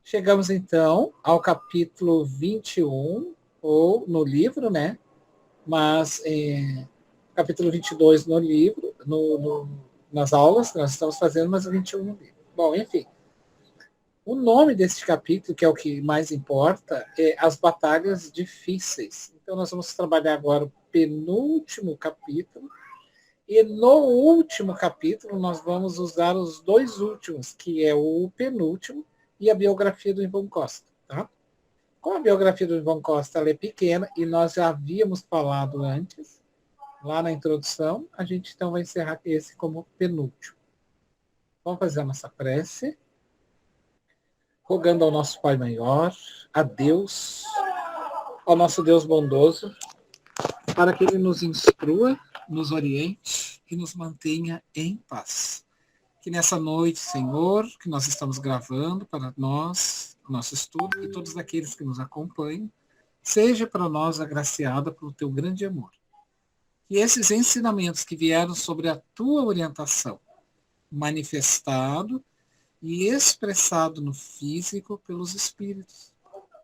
Chegamos então ao capítulo 21, ou no livro, né? Mas capítulo 22 no livro, nas aulas que nós estamos fazendo, mas o 21 no livro. Bom, enfim. O nome desse capítulo, que é o que mais importa, é As Batalhas Difíceis. Então nós vamos trabalhar agora o penúltimo capítulo. E no último capítulo nós vamos usar os dois últimos, que é o penúltimo e a biografia do Ivan Costa. Tá? Como a biografia do Ivan Costa ela é pequena e nós já havíamos falado antes, lá na introdução, a gente então vai encerrar esse como penúltimo. Vamos fazer a nossa prece, rogando ao nosso Pai Maior, a Deus, ao nosso Deus bondoso, para que Ele nos instrua, nos oriente e nos mantenha em paz. Que nessa noite, Senhor, que nós estamos gravando para nós, nosso estudo, e todos aqueles que nos acompanham, seja para nós agraciada pelo teu grande amor. Que esses ensinamentos que vieram sobre a tua orientação, manifestado e expressado no físico pelos espíritos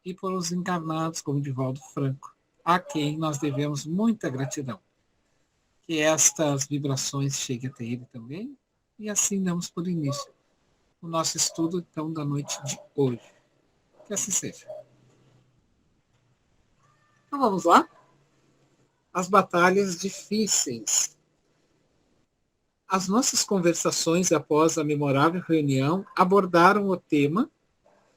e pelos encarnados, como Divaldo Franco, a quem nós devemos muita gratidão. Que estas vibrações cheguem até ele também, e assim damos por início o nosso estudo, então, da noite de hoje. Que assim seja. Então vamos lá? As batalhas difíceis. As nossas conversações após a memorável reunião abordaram o tema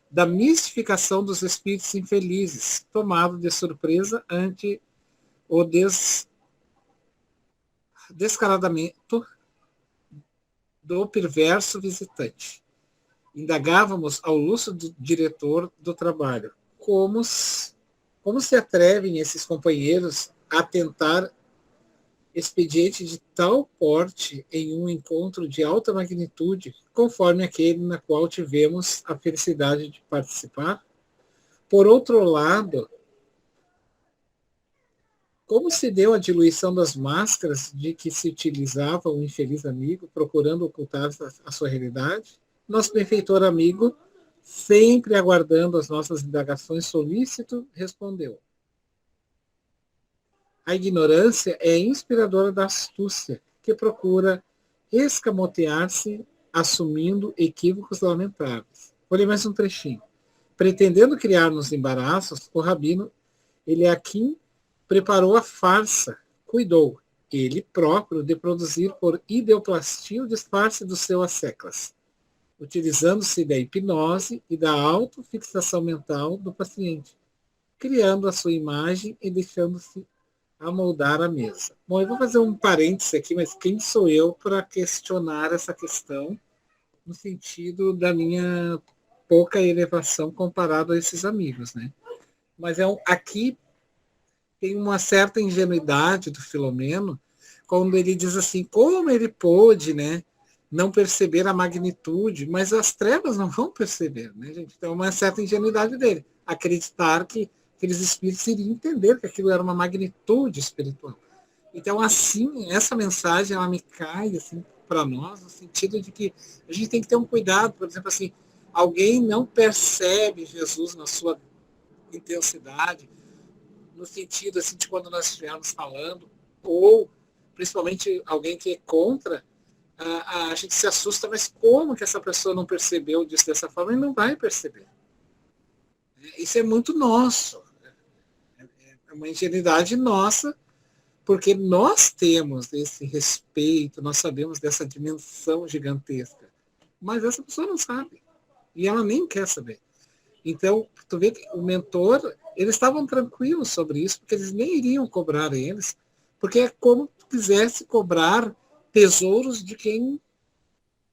da mistificação dos espíritos infelizes, tomado de surpresa ante o descaradamento do perverso visitante. Indagávamos ao lúcido diretor do trabalho como se atrevem esses companheiros a tentar expediente de tal porte em um encontro de alta magnitude, conforme aquele na qual tivemos a felicidade de participar? Por outro lado, como se deu a diluição das máscaras de que se utilizava o infeliz amigo, procurando ocultar a sua realidade? Nosso benfeitor amigo, sempre aguardando as nossas indagações solícito, respondeu: a ignorância é inspiradora da astúcia, que procura escamotear-se, assumindo equívocos lamentáveis. Vou ler mais um trechinho. Pretendendo criar-nos embaraços, o rabino Eliakim preparou a farsa, cuidou, ele próprio, de produzir por ideoplastia o disfarce do seu asseclas, utilizando-se da hipnose e da autofixação mental do paciente, criando a sua imagem e deixando-se amoldar a mesa. Bom, eu vou fazer um parêntese aqui, mas quem sou eu para questionar essa questão no sentido da minha pouca elevação comparado a esses amigos, né? Mas aqui tem uma certa ingenuidade do Filomeno, quando ele diz assim, como ele pôde, né, não perceber a magnitude, mas as trevas não vão perceber, né, gente? Então, uma certa ingenuidade dele, acreditar que aqueles espíritos iriam entender que aquilo era uma magnitude espiritual. Então, assim, essa mensagem, ela me cai, assim, para nós, no sentido de que a gente tem que ter um cuidado, por exemplo, assim, alguém não percebe Jesus na sua intensidade, no sentido assim de quando nós estivermos falando, ou principalmente alguém que é contra, a gente se assusta, mas como que essa pessoa não percebeu disso dessa forma? E não vai perceber. Isso é muito nosso. É uma ingenuidade nossa, porque nós temos esse respeito, nós sabemos dessa dimensão gigantesca. Mas essa pessoa não sabe. E ela nem quer saber. Então, tu vê que o mentor, eles estavam tranquilos sobre isso, porque eles nem iriam cobrar eles, porque é como tu quisesse cobrar tesouros de quem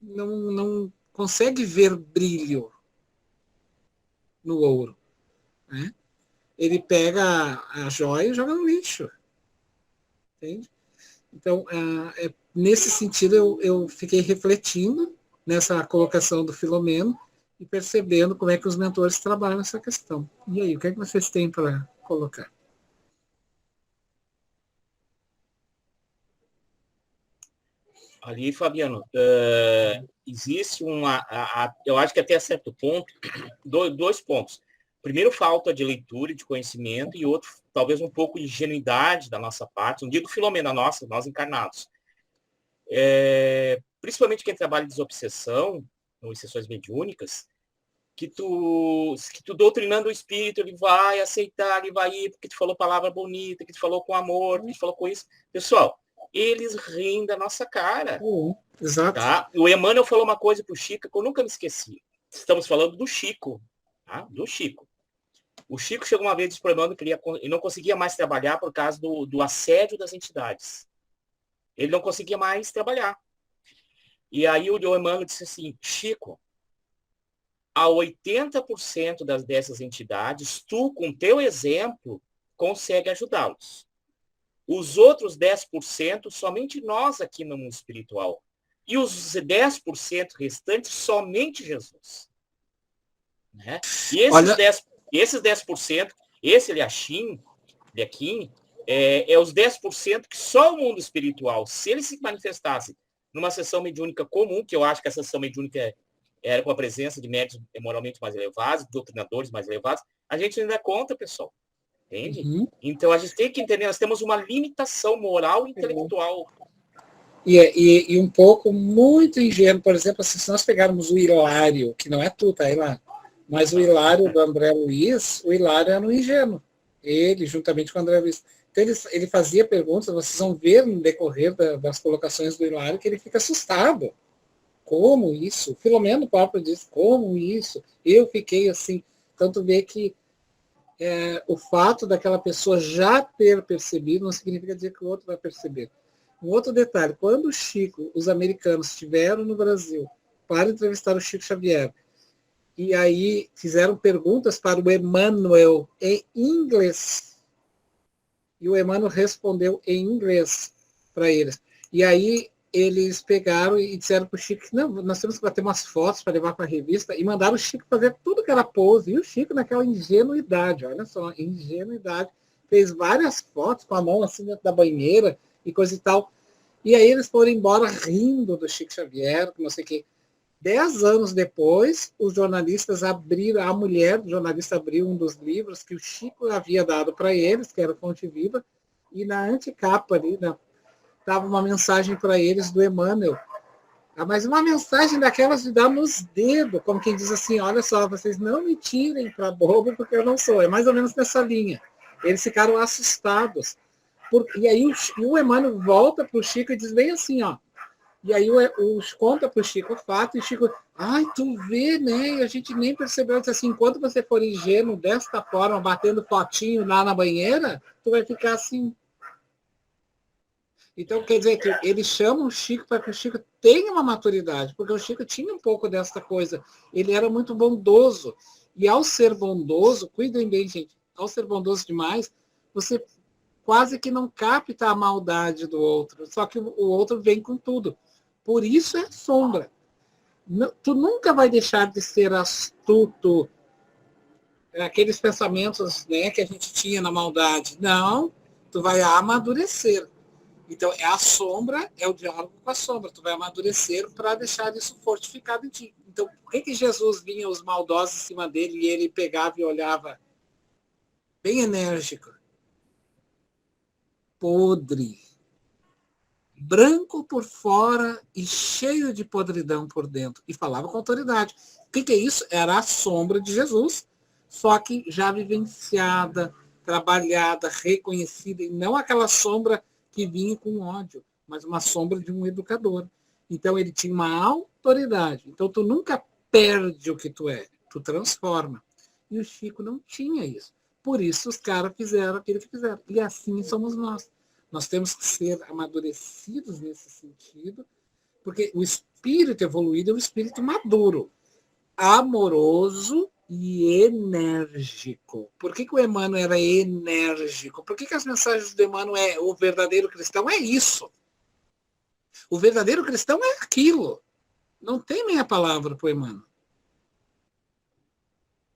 não consegue ver brilho no ouro. Né? Ele pega a joia e joga no lixo. Entende? Então, nesse sentido, eu fiquei refletindo nessa colocação do Filomeno e percebendo como é que os mentores trabalham essa questão. E aí, o que é que vocês têm para colocar? Ali, Fabiano, existe eu acho que até certo ponto, dois pontos. Primeiro, falta de leitura e de conhecimento, e outro, talvez um pouco de ingenuidade da nossa parte, não digo Filomena nossa, nós encarnados. Principalmente quem trabalha em desobsessão, ou em sessões mediúnicas, que tu doutrinando o espírito, ele vai aceitar, ele vai ir, porque tu falou palavra bonita, que tu falou com amor, que tu falou com isso. Pessoal, eles riem da nossa cara. Exato. Tá? O Emmanuel falou uma coisa pro Chico que eu nunca me esqueci. Estamos falando do Chico. Tá? Do Chico. O Chico chegou uma vez para o Emmanuel que ele não conseguia mais trabalhar por causa do assédio das entidades. Ele não conseguia mais trabalhar. E aí o Emmanuel disse assim, Chico, a 80% dessas entidades, tu, com teu exemplo, consegue ajudá-los. Os outros 10%, somente nós aqui no mundo espiritual. E os 10% restantes, somente Jesus. Né? E esses 10%, esse Eliashim, os 10% que só o mundo espiritual, se ele se manifestasse numa sessão mediúnica comum, que eu acho que a sessão mediúnica era com a presença de médios moralmente mais elevados, doutrinadores mais elevados, a gente ainda conta, pessoal. Entende? Uhum. Então, a gente tem que entender, nós temos uma limitação moral e intelectual. E um pouco muito ingênuo, por exemplo, assim, se nós pegarmos o Hilário, que não é tu, tá, Hilário? Mas o Hilário do André Luiz, o Hilário era um ingênuo. Ele, juntamente com o André Luiz. Então, ele fazia perguntas, vocês vão ver no decorrer das colocações do Hilário que ele fica assustado. Como isso? O Filomeno próprio diz, como isso? Eu fiquei assim. Então, tu vê que o fato daquela pessoa já ter percebido não significa dizer que o outro vai perceber. Um outro detalhe, quando o Chico, os americanos estiveram no Brasil para entrevistar o Chico Xavier, e aí fizeram perguntas para o Emmanuel em inglês, e o Emmanuel respondeu em inglês para eles. E aí eles pegaram e disseram para o Chico que não, nós temos que bater umas fotos para levar para a revista, e mandaram o Chico fazer tudo que era pose, e o Chico naquela ingenuidade, olha só, ingenuidade, fez várias fotos com a mão assim dentro da banheira e coisa e tal. E aí eles foram embora rindo do Chico Xavier, não sei o quê. 10 anos depois, os jornalistas abriram, a mulher do jornalista abriu um dos livros que o Chico havia dado para eles, que era Fonte Viva, e na anticapa ali, estava uma mensagem para eles do Emmanuel. Mas uma mensagem daquelas de dar nos dedos, como quem diz assim, olha só, vocês não me tirem para bobo, porque eu não sou. É mais ou menos nessa linha. Eles ficaram assustados. E aí o Emmanuel volta para o Chico e diz bem assim, ó. E aí conta para o Chico o fato, e o Chico, ai, tu vê, né? A gente nem percebeu. Diz assim, enquanto você for ingênuo desta forma, batendo fotinho lá na banheira, tu vai ficar assim. Então, quer dizer que eles chamam o Chico para que o Chico tenha uma maturidade, porque o Chico tinha um pouco dessa coisa. Ele era muito bondoso. E ao ser bondoso, cuidem bem, gente, ao ser bondoso demais, você quase que não capta a maldade do outro. Só que o outro vem com tudo. Por isso é sombra. Tu nunca vai deixar de ser astuto. Aqueles pensamentos, né, que a gente tinha na maldade. Não, tu vai amadurecer. Então, é a sombra, é o diálogo com a sombra. Tu vai amadurecer para deixar isso fortificado em ti. Então, por que Jesus vinha os maldosos em cima dele e ele pegava e olhava bem enérgico? Podre. Branco por fora e cheio de podridão por dentro. E falava com autoridade. O que é isso? Era a sombra de Jesus, só que já vivenciada, trabalhada, reconhecida, e não aquela sombra que vinha com ódio, mas uma sombra de um educador. Então ele tinha uma autoridade. Então tu nunca perde o que tu é, tu transforma. E o Chico não tinha isso. Por isso os caras fizeram aquilo que fizeram. E assim somos nós. Nós temos que ser amadurecidos nesse sentido, porque o espírito evoluído é um espírito maduro, amoroso e enérgico. Por que o Emmanuel era enérgico? Por que as mensagens do Emmanuel o verdadeiro cristão é isso? O verdadeiro cristão é aquilo. Não tem meia palavra para o Emmanuel.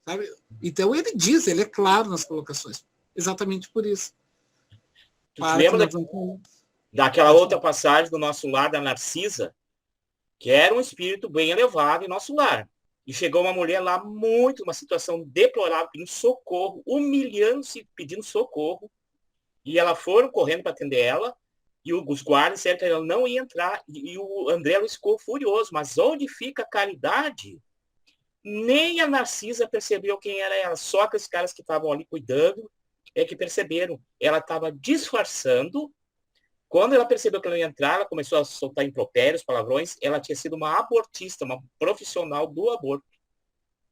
Sabe? Então ele diz, ele é claro nas colocações. Exatamente por isso. Tu te lembra Daquela outra passagem do nosso lar, da Narcisa, que era um espírito bem elevado em nosso lar. E chegou uma mulher lá uma situação deplorável, pedindo socorro, humilhando-se, pedindo socorro. E ela foram correndo para atender ela, e os guardas disseram que ela não ia entrar. E o André Luiz ficou furioso. Mas onde fica a caridade? Nem a Narcisa percebeu quem era ela. Só aqueles caras que estavam ali cuidando é que perceberam. Ela estava disfarçando. Quando ela percebeu que ela ia entrar, ela começou a soltar impropérios, palavrões. Ela tinha sido uma abortista, uma profissional do aborto.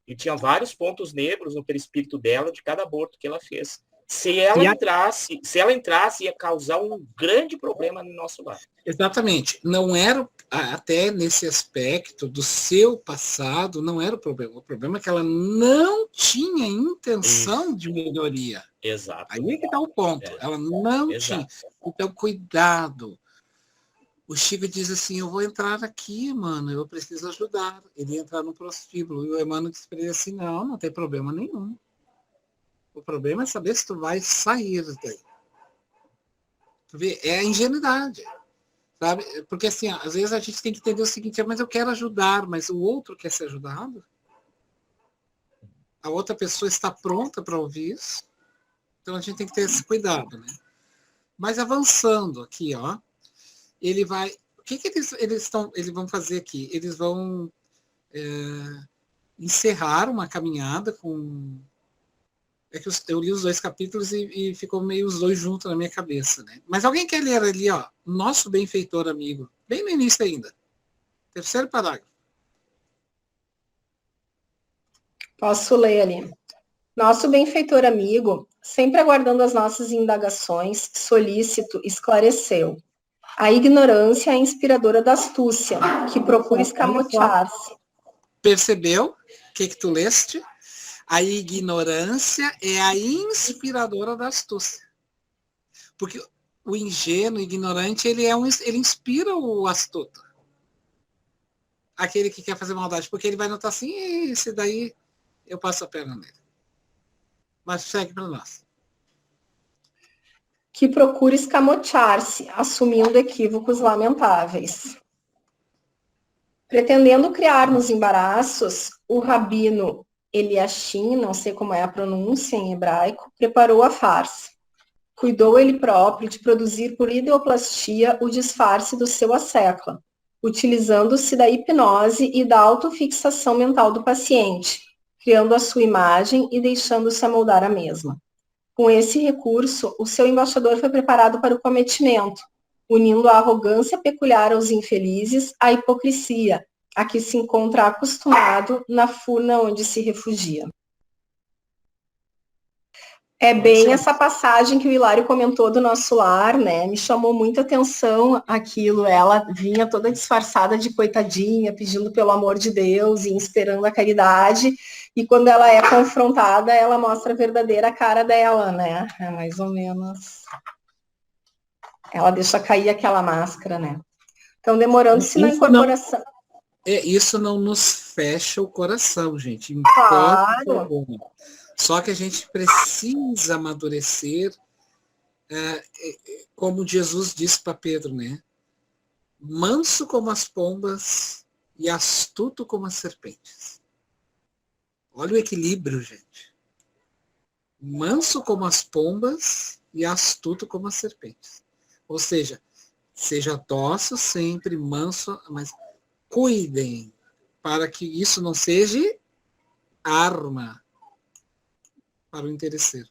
E tinha vários pontos negros no perispírito dela de cada aborto que ela fez. Se ela entrasse, ia causar um grande problema no nosso lar. Exatamente. Não era, até nesse aspecto do seu passado, não era o problema. O problema é que ela não tinha intenção de melhoria. Exato. Aí é que está o ponto. Ela não tinha. Então, cuidado. O Chico diz assim, eu vou entrar aqui, mano, eu preciso ajudar. Ele ia entrar no prostíbulo. E o Emmanuel disse para ele assim, não tem problema nenhum. O problema é saber se tu vai sair daí. Tu vê, é a ingenuidade. Sabe? Porque assim, às vezes a gente tem que entender o seguinte, mas eu quero ajudar, mas o outro quer ser ajudado? A outra pessoa está pronta para ouvir isso? Então a gente tem que ter esse cuidado, né? Mas avançando aqui, ó, ele vai... O que eles vão fazer aqui? Eles vão encerrar uma caminhada com... É que eu li os 2 capítulos e ficou meio os 2 juntos na minha cabeça, né? Mas alguém quer ler ali, ó, nosso benfeitor amigo, bem no início ainda. 3º parágrafo. Posso ler ali. Nosso benfeitor amigo, sempre aguardando as nossas indagações, solícito, esclareceu. A ignorância é a inspiradora da astúcia, que procura escamotear-se. Percebeu? O que tu leste? A ignorância é a inspiradora da astúcia. Porque o ingênuo, o ignorante, ele inspira o astuto. Aquele que quer fazer maldade. Porque ele vai notar assim, esse daí eu passo a perna nele. Mas segue para nós. Que procura escamotear-se, assumindo equívocos lamentáveis. Pretendendo criar-nos embaraços, o rabino Eliashim, não sei como é a pronúncia em hebraico, preparou a farsa. Cuidou ele próprio de produzir por ideoplastia o disfarce do seu assecla, utilizando-se da hipnose e da autofixação mental do paciente, criando a sua imagem e deixando-se amoldar a mesma. Com esse recurso, o seu embaixador foi preparado para o cometimento, unindo a arrogância peculiar aos infelizes à hipocrisia, a que se encontra acostumado na furna onde se refugia. É bem essa passagem que o Hilário comentou do nosso lar, né? Me chamou muita atenção aquilo. Ela vinha toda disfarçada de coitadinha, pedindo pelo amor de Deus e esperando a caridade. E quando ela é confrontada, ela mostra a verdadeira cara dela, né? É mais ou menos. Ela deixa cair aquela máscara, né? Então, demorando-se na incorporação. Isso não nos fecha o coração, gente. Claro. Só que a gente precisa amadurecer, como Jesus disse para Pedro, né? Manso como as pombas e astuto como as serpentes. Olha o equilíbrio, gente. Manso como as pombas e astuto como as serpentes. Ou seja, seja dócil sempre, manso, mas cuidem para que isso não seja arma para o interesseiro.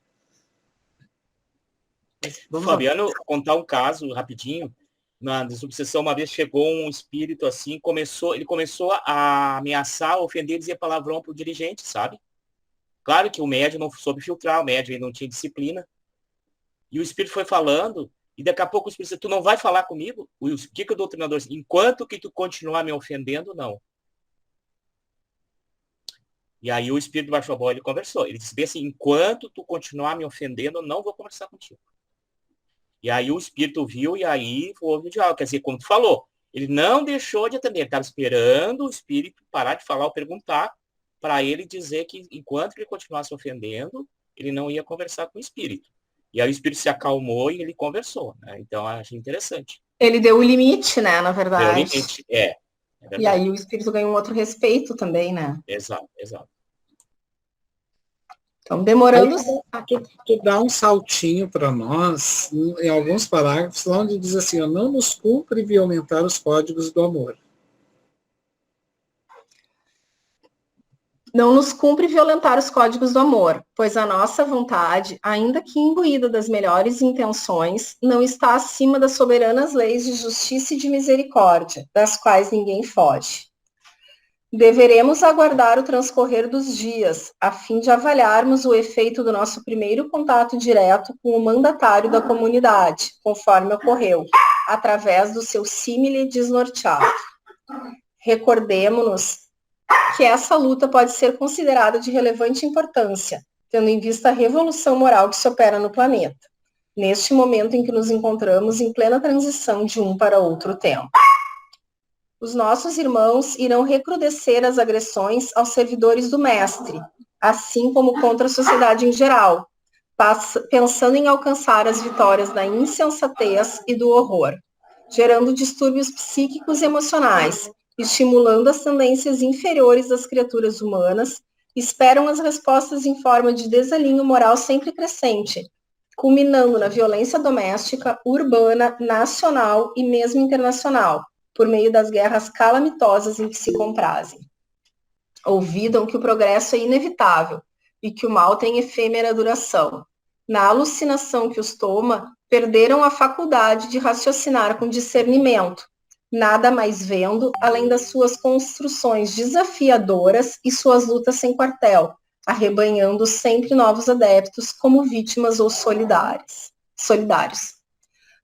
Fabiano, contar um caso rapidinho. Na desobsessão, uma vez chegou um espírito assim, ele começou a ameaçar, ofender, dizer palavrão para o dirigente, sabe? Claro que o médium não soube filtrar, o médium não tinha disciplina. E o espírito foi falando, e daqui a pouco o espírito disse, tu não vai falar comigo? O que o doutrinador disse? Enquanto que tu continuar me ofendendo, não. E aí o espírito baixou a bola e conversou. Ele disse bem assim, enquanto tu continuar me ofendendo, eu não vou conversar contigo. E aí o espírito viu e aí houve o diálogo. Quer dizer, como tu falou, ele não deixou de atender. Ele estava esperando o espírito parar de falar ou perguntar para ele dizer que enquanto ele continuasse ofendendo, ele não ia conversar com o espírito. E aí o espírito se acalmou e ele conversou, né? Então, eu achei interessante. Ele deu o limite, né, na Deu verdade. limite, é E verdade. aí o espírito ganhou um outro respeito também, né? Exato, exato. Então, demorando... Tu dá um saltinho para nós, em alguns parágrafos, lá onde diz assim, ó, não nos cumpre violentar os códigos do amor. Não nos cumpre violentar os códigos do amor, pois a nossa vontade, ainda que imbuída das melhores intenções, não está acima das soberanas leis de justiça e de misericórdia, das quais ninguém foge. Deveremos aguardar o transcorrer dos dias, a fim de avaliarmos o efeito do nosso primeiro contato direto com o mandatário da comunidade, conforme ocorreu, através do seu símile desnorteado. Recordemo-nos que essa luta pode ser considerada de relevante importância, tendo em vista a revolução moral que se opera no planeta, neste momento em que nos encontramos em plena transição de um para outro tempo. Os nossos irmãos irão recrudescer as agressões aos servidores do Mestre, assim como contra a sociedade em geral, pensando em alcançar as vitórias da insensatez e do horror, gerando distúrbios psíquicos e emocionais, estimulando as tendências inferiores das criaturas humanas, esperam as respostas em forma de desalinho moral sempre crescente, culminando na violência doméstica, urbana, nacional e mesmo internacional, por meio das guerras calamitosas em que se comprazem. Olvidam que o progresso é inevitável e que o mal tem efêmera duração. Na alucinação que os toma, perderam a faculdade de raciocinar com discernimento, nada mais vendo além das suas construções desafiadoras e suas lutas sem quartel, arrebanhando sempre novos adeptos como vítimas ou solidários.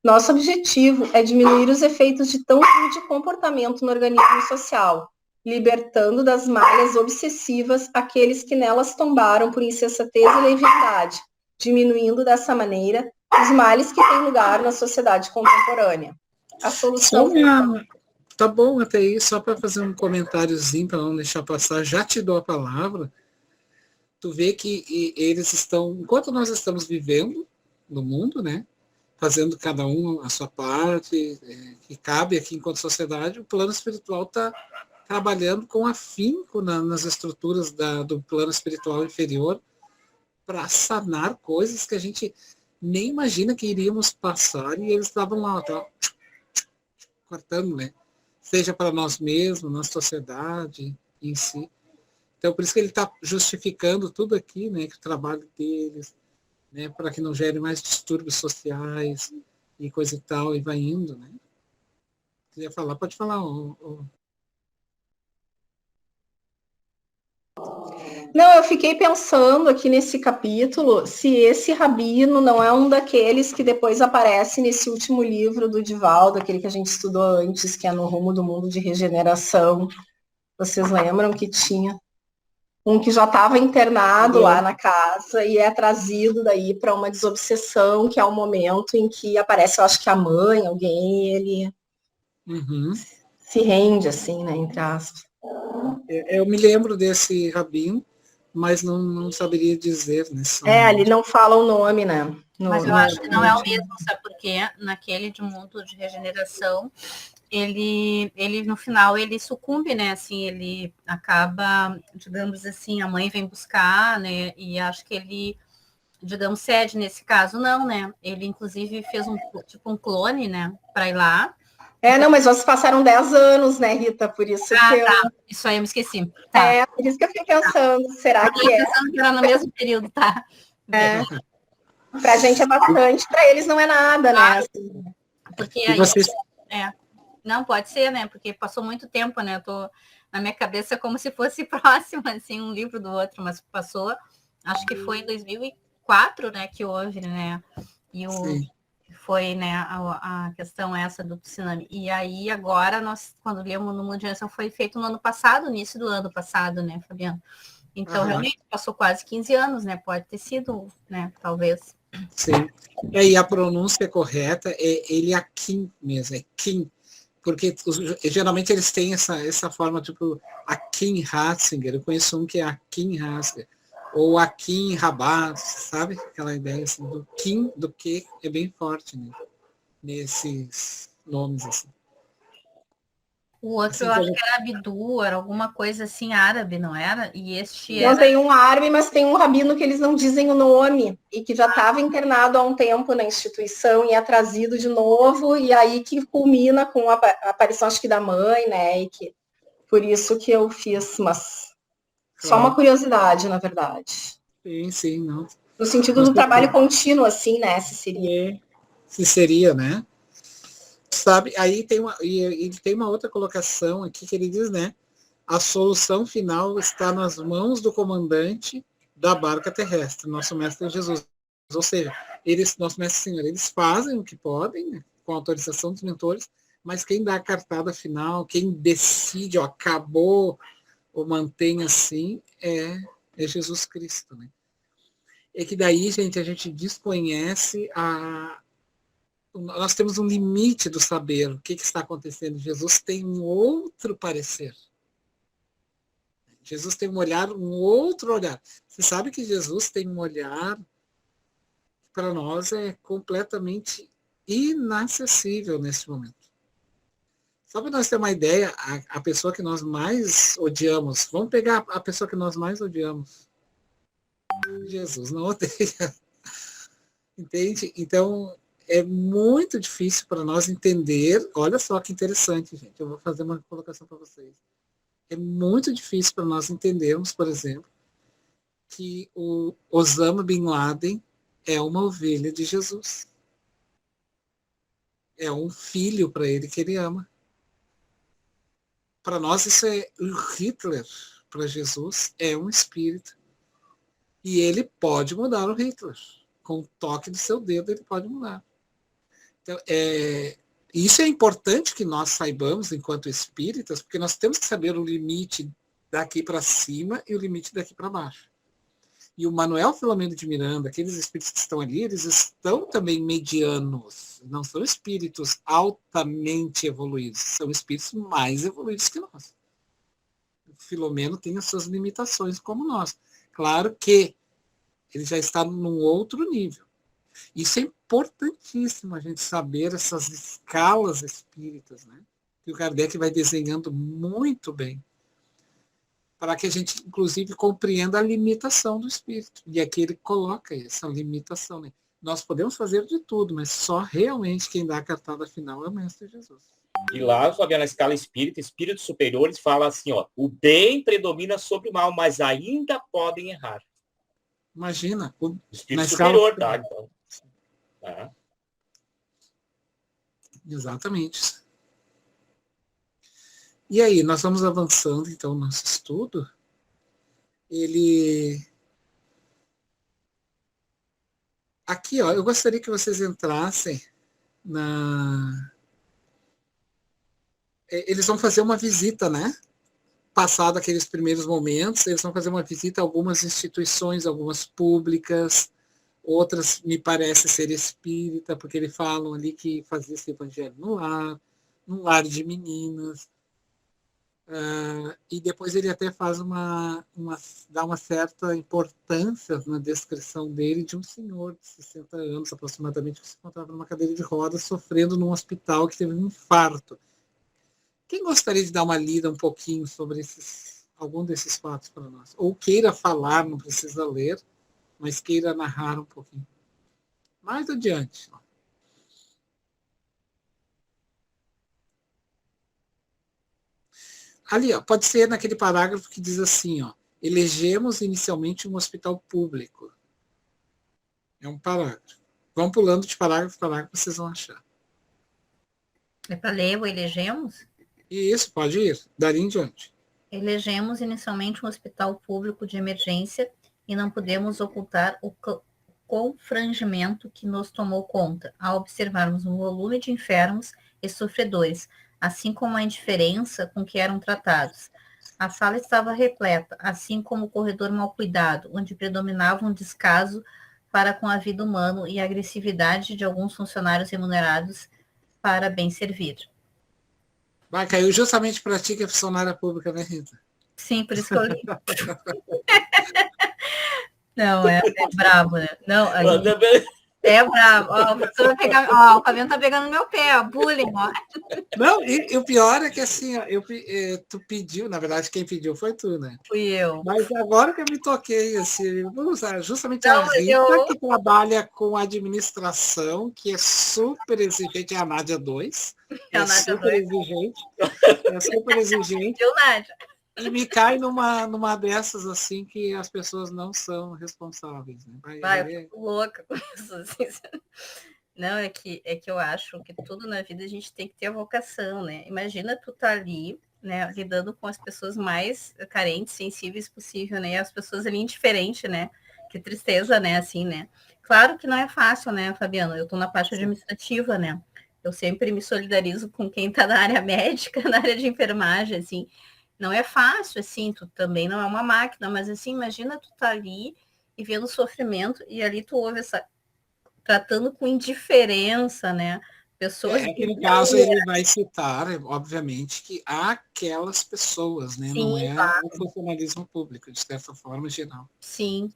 Nosso objetivo é diminuir os efeitos de tão rude comportamento no organismo social, libertando das malhas obsessivas aqueles que nelas tombaram por insensatez e leviandade, diminuindo dessa maneira os males que têm lugar na sociedade contemporânea. A solução... Tá bom até aí, só para fazer um comentáriozinho, para não deixar passar, já te dou a palavra. Tu vê que eles estão, enquanto nós estamos vivendo no mundo, né, fazendo cada um a sua parte, que cabe aqui enquanto sociedade, o plano espiritual está trabalhando com afinco nas estruturas do plano espiritual inferior para sanar coisas que a gente nem imagina que iríamos passar, e eles estavam lá, cortando, né? Seja para nós mesmos, na sociedade em si. Então, por isso que ele está justificando tudo aqui, né, que o trabalho deles, né, para que não gere mais distúrbios sociais e coisa e tal, e vai indo, né? Queria falar, pode falar. Não, eu fiquei pensando aqui nesse capítulo se esse rabino não é um daqueles que depois aparece nesse último livro do Divaldo, aquele que a gente estudou antes, que é No Rumo do Mundo de Regeneração. Vocês lembram que tinha um que já estava internado lá na casa e é trazido daí para uma desobsessão, que é o momento em que aparece, eu acho que a mãe, alguém, e ele se rende, assim, né, entre aspas. Eu me lembro desse rabino, mas não saberia dizer, né? Ali não fala o nome, né? Mas eu acho que não é o mesmo, sabe por quê? Naquele de Mundo de Regeneração, ele no final ele sucumbe, né? Assim, ele acaba, digamos assim, a mãe vem buscar, né? E acho que ele, digamos, cede nesse caso, não, né? Ele inclusive fez um clone, né? Para ir lá. Não, mas vocês passaram 10 anos, né, Rita? Por isso que eu... Tá. Isso aí eu me esqueci. Tá. Por isso que eu fiquei pensando, será que é? Pensando que era no mesmo período, tá? Pra gente é bastante, pra eles não é nada, né? Assim. Porque aí... vocês... Não, pode ser, né? Porque passou muito tempo, né? Eu tô na minha cabeça como se fosse próximo, assim, um livro do outro, mas passou, acho que foi em 2004, né, que houve, né? E foi, né, a questão essa do tsunami. E aí, agora, nós, quando lemos no Mundo de Regeneração, foi feito no ano passado, início do ano passado, né, Fabiano? Então, realmente, passou quase 15 anos, né? Pode ter sido, né, talvez. Sim. E a pronúncia correta é Eliakim mesmo, é Kim. Porque geralmente eles têm essa forma, tipo, Akim Ratzinger. Eu conheço um que é Akim Ratzinger. Ou Akim Rabat, sabe? Aquela ideia assim, do Kim, do que, é bem forte, né? Nesses nomes, assim. O outro Assim eu acho como... que era Abdu, era alguma coisa assim árabe, não era? E este Não era... tem um árabe, mas tem um rabino que eles não dizem o nome e que já estava internado há um tempo na instituição e é trazido de novo, e aí que culmina com a aparição, acho que da mãe, né? E que, por isso que eu fiz, mas só uma curiosidade, na verdade. Sim, sim, não. No sentido Com do trabalho certeza. contínuo, assim, né? Se seria. É, se seria, né? Sabe, aí tem ele tem uma outra colocação aqui que ele diz, né? A solução final está nas mãos do comandante da barca terrestre, nosso mestre Jesus. Ou seja, nosso mestre Senhor, eles fazem o que podem, né, com a autorização dos mentores, mas quem dá a cartada final, quem decide, ó, acabou ou mantém assim, é Jesus Cristo, né? É que daí, gente, a gente desconhece nós temos um limite do saber, o que está acontecendo. Jesus tem um outro parecer. Jesus tem um outro olhar. Você sabe que Jesus tem um olhar que para nós é completamente inacessível nesse momento. Só para nós ter uma ideia, a pessoa que nós mais odiamos, vamos pegar a pessoa que nós mais odiamos. Jesus não odeia. Entende? Então, é muito difícil para nós entender. Olha só que interessante, gente. Eu vou fazer uma colocação para vocês. É muito difícil para nós entendermos, por exemplo, que o Osama Bin Laden é uma ovelha de Jesus. É um filho para ele que ele ama. Para nós, isso é o Hitler. Para Jesus, é um espírito. E ele pode mudar o Hitler. Com o toque do seu dedo, ele pode mudar. Então, isso é importante que nós saibamos enquanto espíritas, porque nós temos que saber o limite daqui para cima e o limite daqui para baixo. E o Manuel Filomeno de Miranda, aqueles espíritos que estão ali, eles estão também medianos. Não são espíritos altamente evoluídos, são espíritos mais evoluídos que nós. O Filomeno tem as suas limitações como nós. Claro que ele já está num outro nível. Isso é importantíssimo, a gente saber essas escalas espíritas, né? Que o Kardec vai desenhando muito bem, para que a gente, inclusive, compreenda a limitação do espírito. E aqui ele coloca essa limitação, né? Nós podemos fazer de tudo, mas só realmente quem dá a cartada final é o Mestre Jesus. E lá, Fabiana, na escala espírita, espíritos superiores fala assim, ó, o bem predomina sobre o mal, mas ainda podem errar. Imagina, Espírito superior, tá? Então, Exatamente. E aí, nós vamos avançando, então, no nosso estudo. Aqui, ó, eu gostaria que vocês entrassem Eles vão fazer uma visita, né? Passado aqueles primeiros momentos, eles vão fazer uma visita a algumas instituições, algumas públicas, outras me parece ser espírita, porque eles falam ali que fazia esse evangelho num lar de meninas. E depois ele até faz dá uma certa importância na descrição dele de um senhor de 60 anos aproximadamente, que se encontrava numa cadeira de rodas, sofrendo num hospital, que teve um infarto. Quem gostaria de dar uma lida um pouquinho sobre algum desses fatos para nós? Ou queira falar, não precisa ler, mas queira narrar um pouquinho. Mais adiante. Ali, ó, pode ser naquele parágrafo que diz assim, ó, elegemos inicialmente um hospital público. É um parágrafo. Vão pulando de parágrafo para parágrafo, vocês vão achar. É para ler o elegemos? E isso, pode ir. Dali em diante. Elegemos inicialmente um hospital público de emergência e não podemos ocultar o confrangimento que nos tomou conta ao observarmos um volume de enfermos e sofredores, assim como a indiferença com que eram tratados. A sala estava repleta, assim como o corredor mal cuidado, onde predominava um descaso para com a vida humana e a agressividade de alguns funcionários remunerados para bem servir. Vai, caiu justamente para ti, que é funcionária pública, né, Rita? Sim, por isso que eu li. Não, é brabo, né? Não, Eu também- é brabo. Ó, o professor vai pegar, ó, o Fabiano tá pegando no meu pé, ó, bullying, ó. Não, e o pior é que assim, ó, tu pediu, na verdade, quem pediu foi tu, né? Fui eu. Mas agora que eu me toquei, assim, vamos usar justamente a Não, mas Rita, eu... que trabalha com administração, que é super exigente, é a Nádia 2, É é a Nádia super 2. exigente, é super exigente, Viu, Nádia? e me cai numa dessas, assim, que as pessoas não são responsáveis, né? Vai, eu fico louca com isso, assim. Não, é que eu acho que tudo na vida a gente tem que ter a vocação, né? Imagina tu tá ali, né, lidando com as pessoas mais carentes, sensíveis possível, né? E as pessoas ali indiferentes, né? Que tristeza, né? Assim, né? Claro que não é fácil, né, Fabiano? Eu tô na parte administrativa, né? Eu sempre me solidarizo com quem tá na área médica, na área de enfermagem, assim. Não é fácil, assim, tu também não é uma máquina, mas assim, imagina tu tá ali e vendo o sofrimento, e ali tu ouve essa tratando com indiferença, né? Pessoas É que no caso ele vai citar, obviamente, que há aquelas pessoas, né? Não sim, é o funcionalismo público, de certa forma, geral. sim.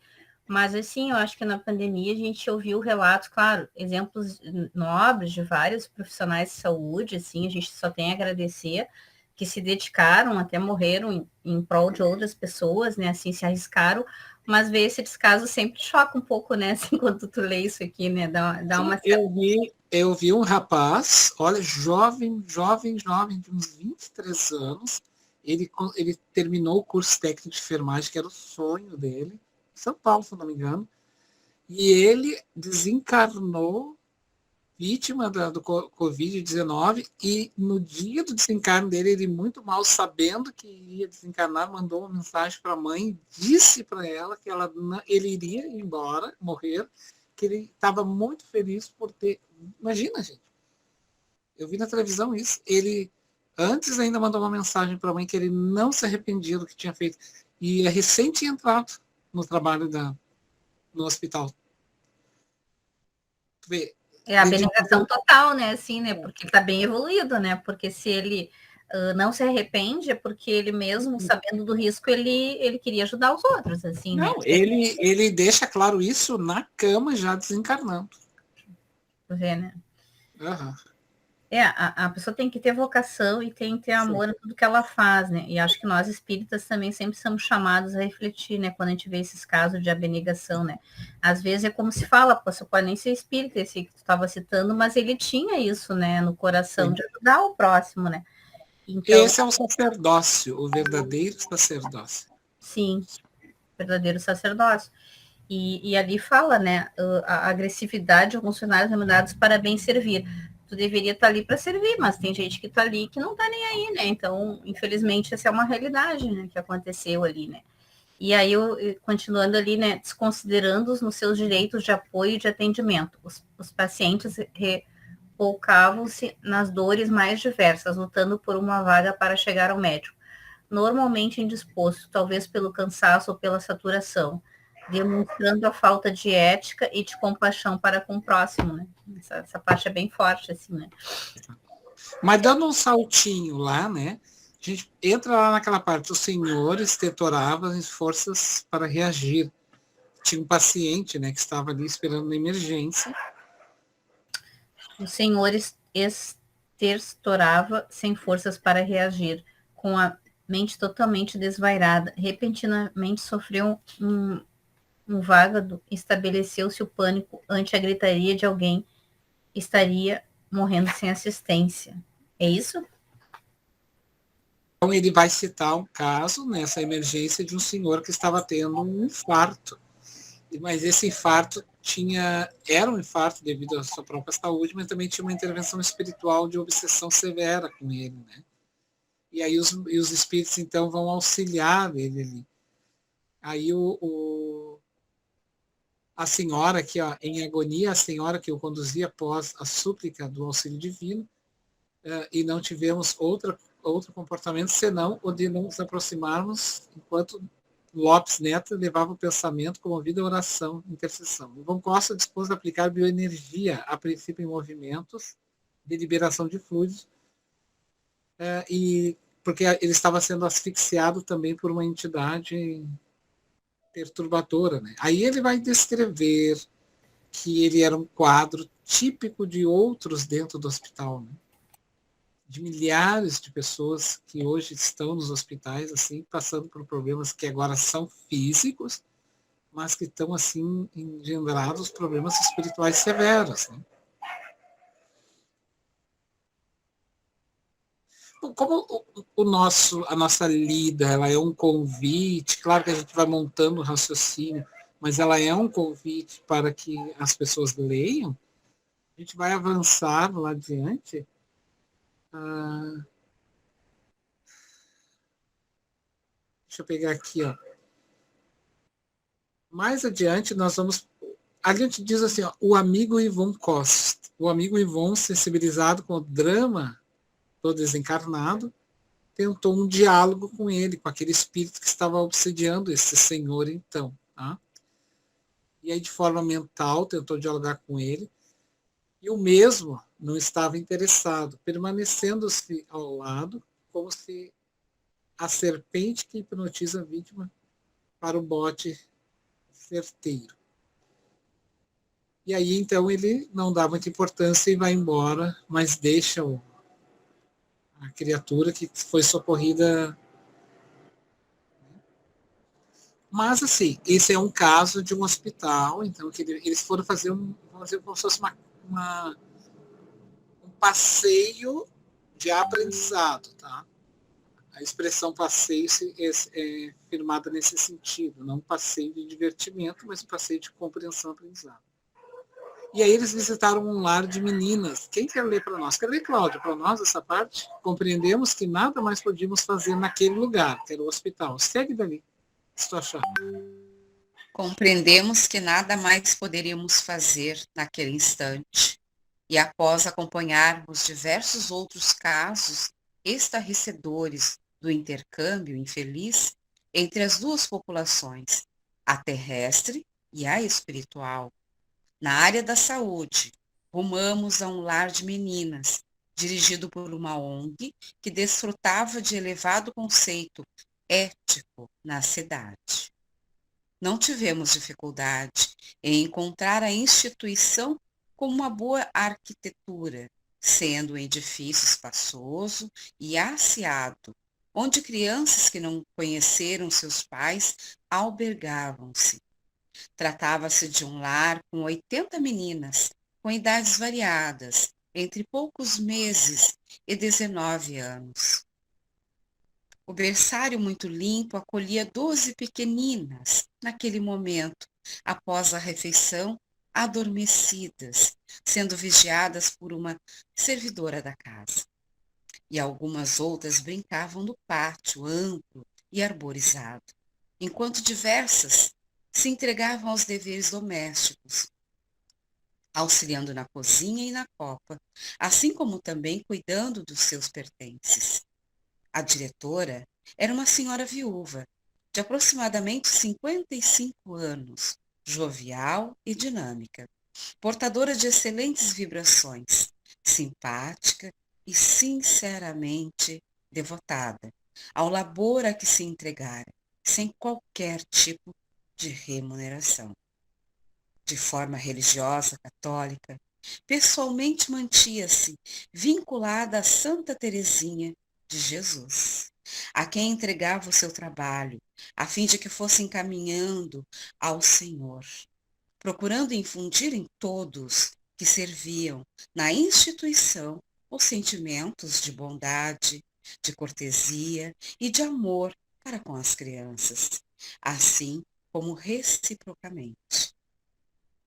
Mas assim, eu acho que na pandemia a gente ouviu relatos, claro, exemplos nobres de vários profissionais de saúde, assim, a gente só tem a agradecer que se dedicaram, até morreram em prol de outras pessoas, né? Assim, se arriscaram, mas ver esse descaso sempre choca um pouco, né? Assim, quando tu lê isso aqui, né? Dá uma certa... Eu vi um rapaz, olha, jovem, de uns 23 anos, ele terminou o curso técnico de enfermagem, que era o sonho dele, em São Paulo, se não me engano, e ele desencarnou vítima do Covid-19 e no dia do desencarne dele, ele muito mal sabendo que ia desencarnar, mandou uma mensagem para a mãe, disse para ela que ele iria embora, morrer, que ele estava muito feliz por ter... Imagina, gente, eu vi na televisão isso, ele antes ainda mandou uma mensagem para a mãe que ele não se arrependia do que tinha feito e é recente entrado no trabalho no hospital. Tu vê, É a abnegação total, né? Assim, né? Porque ele tá bem evoluído, né? Porque se ele não se arrepende, é porque ele mesmo, sabendo do risco, ele queria ajudar os outros, assim, né? Não, ele deixa claro isso na cama já desencarnando. Tu vê, né? Uhum. A pessoa tem que ter vocação e tem que ter amor em tudo que ela faz, né? E acho que nós espíritas também sempre somos chamados a refletir, né? Quando a gente vê esses casos de abnegação, né? Às vezes é como se fala, pô, você pode nem ser espírita, esse que tu estava citando, mas ele tinha isso, né? No coração, de ajudar o próximo, né? Então, esse é o sacerdócio, o verdadeiro sacerdócio. sim, verdadeiro sacerdócio. E ali fala, né? A agressividade, alguns funcionários remunerados para bem servir. Tu deveria estar ali para servir, mas tem gente que está ali que não está nem aí, né? Então, infelizmente, essa é uma realidade, né, que aconteceu ali, né? E aí, continuando ali, né, desconsiderando-os nos seus direitos de apoio e de atendimento. Os pacientes repoucavam-se nas dores mais diversas, lutando por uma vaga para chegar ao médico. Normalmente indisposto, talvez pelo cansaço ou pela saturação, demonstrando a falta de ética e de compaixão para com o próximo, né? Essa parte é bem forte, assim, né? Mas dando um saltinho lá, né? A gente entra lá naquela parte, os senhores tetoravam as forças para reagir. Tinha um paciente, né, que estava ali esperando na emergência. O senhor estertorava sem forças para reagir, com a mente totalmente desvairada. Repentinamente sofreu um vágado, estabeleceu-se o pânico ante a gritaria de alguém estaria morrendo sem assistência. É isso? Então ele vai citar um caso nessa emergência de um senhor que estava tendo um infarto. Mas esse infarto era um infarto devido à sua própria saúde, mas também tinha uma intervenção espiritual de obsessão severa com ele, né? E aí os espíritos então vão auxiliar ele ali. Aí a senhora que em agonia, a senhora que o conduzia após a súplica do auxílio divino, e não tivemos outro comportamento senão o de nos aproximarmos enquanto Lopes Neto levava o pensamento comovido à oração, intercessão. O Von Costa dispôs de aplicar bioenergia, a princípio em movimentos de liberação de fluidos, e porque ele estava sendo asfixiado também por uma entidade perturbadora, né? Aí ele vai descrever que ele era um quadro típico de outros dentro do hospital, né? De milhares de pessoas que hoje estão nos hospitais, assim, passando por problemas que agora são físicos, mas que estão, assim, engendrados problemas espirituais severos, né? Como a nossa lida, ela é um convite, claro que a gente vai montando o raciocínio, mas ela é um convite para que as pessoas leiam, a gente vai avançar lá adiante. Deixa eu pegar aqui, ó. Mais adiante, nós vamos. A gente diz assim, ó, o amigo Yvon Costa. O amigo Yvon, sensibilizado com o drama do desencarnado, tentou um diálogo com ele, com aquele espírito que estava obsediando esse senhor, então. Tá? E aí, de forma mental, tentou dialogar com ele. E o mesmo não estava interessado, permanecendo-se ao lado, como se a serpente que hipnotiza a vítima para o bote certeiro. E aí, então, ele não dá muita importância e vai embora, mas deixa a criatura que foi socorrida. Mas, assim, esse é um caso de um hospital, então, que eles foram fazer vamos dizer, como se fosse um passeio de aprendizado, tá? A expressão passeio é firmada nesse sentido, não um passeio de divertimento, mas um passeio de compreensão e aprendizado. E aí eles visitaram um lar de meninas. Quem quer ler para nós? Quer ler, Cláudia, para nós essa parte? Compreendemos que nada mais podíamos fazer naquele lugar, que era o hospital. Segue dali, se tu achar. Compreendemos que nada mais poderíamos fazer naquele instante. E após acompanharmos diversos outros casos estarrecedores do intercâmbio infeliz entre as duas populações, a terrestre e a espiritual, na área da saúde, rumamos a um lar de meninas, dirigido por uma ONG que desfrutava de elevado conceito ético na cidade. Não tivemos dificuldade em encontrar a instituição com uma boa arquitetura, sendo um edifício espaçoso e asseado, onde crianças que não conheceram seus pais albergavam-se. Tratava-se de um lar com 80 meninas, com idades variadas, entre poucos meses e 19 anos. O berçário muito limpo acolhia 12 pequeninas, naquele momento, após a refeição, adormecidas, sendo vigiadas por uma servidora da casa. E algumas outras brincavam no pátio amplo e arborizado, enquanto diversas se entregavam aos deveres domésticos, auxiliando na cozinha e na copa, assim como também cuidando dos seus pertences. A diretora era uma senhora viúva, de aproximadamente 55 anos, jovial e dinâmica, portadora de excelentes vibrações, simpática e sinceramente devotada ao labor a que se entregara, sem qualquer tipo de remuneração. De forma religiosa católica, pessoalmente mantinha-se vinculada a Santa Teresinha de Jesus, a quem entregava o seu trabalho, a fim de que fosse encaminhando ao Senhor, procurando infundir em todos que serviam na instituição os sentimentos de bondade, de cortesia e de amor para com as crianças, assim como reciprocamente.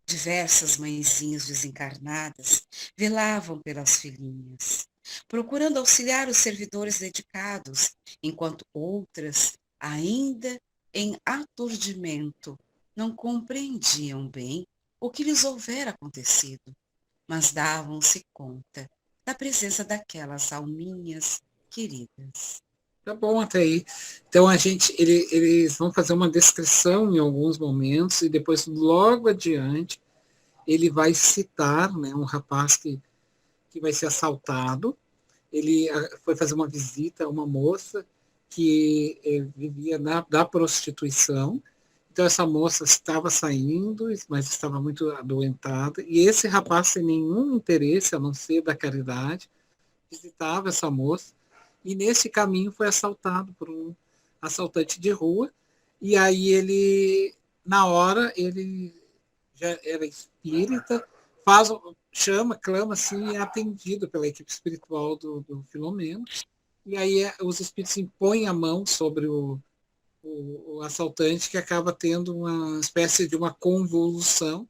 Diversas mãezinhas desencarnadas velavam pelas filhinhas, procurando auxiliar os servidores dedicados, enquanto outras, ainda em aturdimento, não compreendiam bem o que lhes houvera acontecido, mas davam-se conta da presença daquelas alminhas queridas. Tá bom até aí. Então eles vão fazer uma descrição em alguns momentos e depois logo adiante ele vai citar, né, um rapaz que vai ser assaltado. Ele foi fazer uma visita a uma moça que vivia da prostituição Então essa moça estava saindo, mas estava muito adoentada, e esse rapaz, sem nenhum interesse, a não ser da caridade, visitava essa moça, e nesse caminho foi assaltado por um assaltante de rua, e aí ele, na hora, ele já era espírita, clama assim, e é atendido pela equipe espiritual do Filomeno, e aí os espíritos impõem a mão sobre o assaltante, que acaba tendo uma espécie de uma convulsão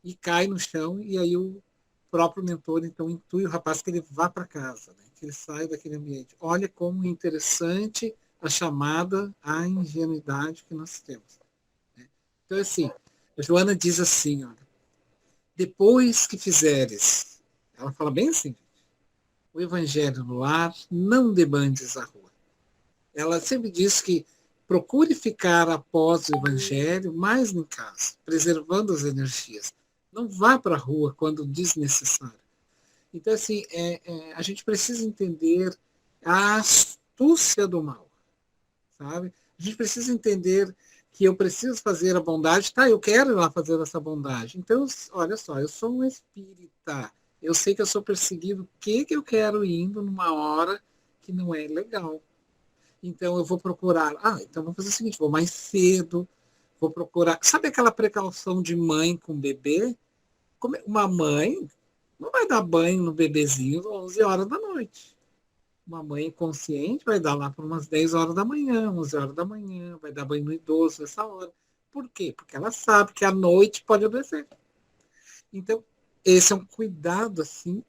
e cai no chão, e aí o próprio mentor então intui o rapaz que ele vá para casa, né? Que ele saia daquele ambiente. Olha como é interessante a chamada à ingenuidade que nós temos, né? Então, assim, a Joana diz assim, olha, depois que fizeres, ela fala bem assim, o evangelho no lar, não debandes a rua. Ela sempre diz que procure ficar após o evangelho mais em casa, preservando as energias. Não vá para a rua quando desnecessário. Então, assim, a gente precisa entender a astúcia do mal, sabe? A gente precisa entender que eu preciso fazer a bondade. Tá, eu quero ir lá fazer essa bondade. Então, olha só, eu sou um espírita. Eu sei que eu sou perseguido. O que eu quero indo numa hora que não é legal? Então eu vou procurar. Então vou fazer o seguinte, vou mais cedo, vou procurar. Sabe aquela precaução de mãe com bebê? Uma mãe não vai dar banho no bebezinho às 11 horas da noite. Uma mãe consciente vai dar lá por umas 10 horas da manhã, 11 horas da manhã, vai dar banho no idoso nessa hora. Por quê? Porque ela sabe que à noite pode adoecer. Então, esse é um cuidado, assim,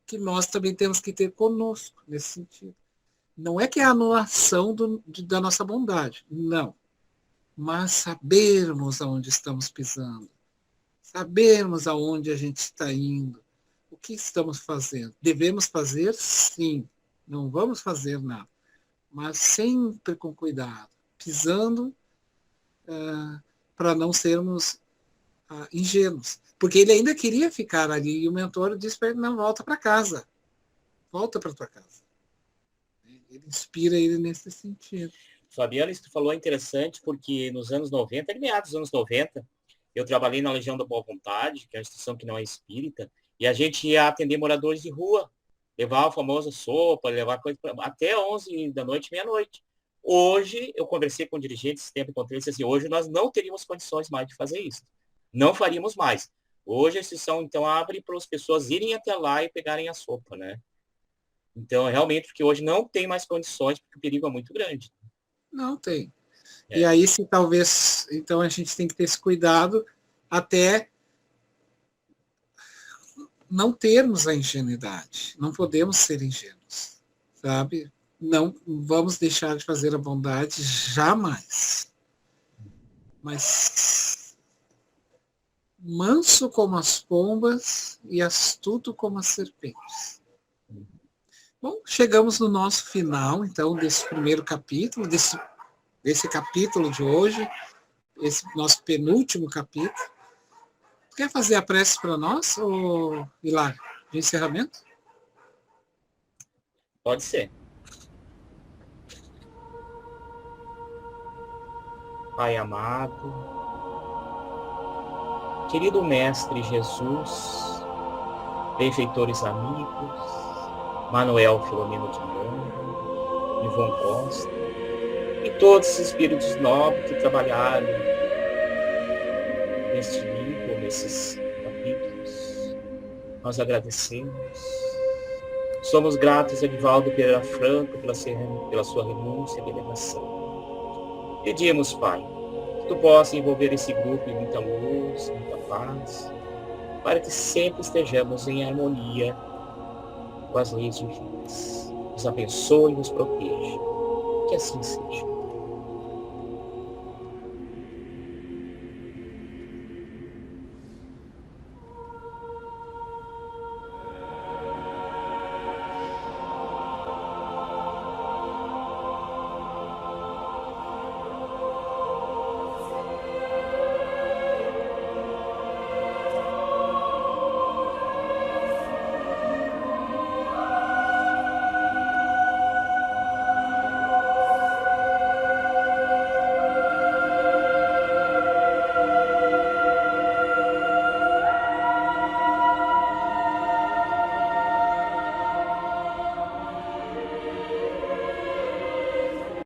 que nós também temos que ter conosco, nesse sentido. Não é que é a anulação da nossa bondade, não. Mas sabermos aonde estamos pisando, sabermos aonde a gente está indo, o que estamos fazendo. Devemos fazer, sim. Não vamos fazer nada, mas sempre com cuidado, pisando para não sermos ingênuos. Porque ele ainda queria ficar ali, e o mentor disse para ele, não, volta para casa. Volta para tua casa. Ele inspira ele nesse sentido. Fabiana, isso que tu falou é interessante, porque nos anos 90, meados dos anos 90, eu trabalhei na Legião da Boa Vontade, que é uma instituição que não é espírita, e a gente ia atender moradores de rua, levar a famosa sopa, levar coisa até 11 da noite, meia-noite. Hoje, eu conversei com dirigentes esse tempo, encontrei assim, hoje nós não teríamos condições mais de fazer isso. Não faríamos mais. Hoje a instituição, então, abre para as pessoas irem até lá e pegarem a sopa, né? Então, realmente, porque hoje não tem mais condições, porque o perigo é muito grande. Não tem. E aí, se talvez, então a gente tem que ter esse cuidado até não termos a ingenuidade. Não podemos ser ingênuos, sabe? Não vamos deixar de fazer a bondade jamais. Mas manso como as pombas e astuto como as serpentes. Bom, chegamos no nosso final, então, desse primeiro capítulo, desse capítulo de hoje, esse nosso penúltimo capítulo. Quer fazer a prece para nós, ou Hilário, de encerramento? Pode ser. Pai amado, querido Mestre Jesus, benfeitores amigos, Manuel Filomeno de Miranda, Ivon Costa, e todos os espíritos nobres que trabalharam neste livro, nesses capítulos. Nós agradecemos. Somos gratos a Edivaldo Pereira Franco pela sua renúncia e abnegação. Pedimos, Pai, que Tu possa envolver esse grupo em muita luz, muita paz, para que sempre estejamos em harmonia com as leis divinas. Nos abençoe e nos proteja. Que assim seja.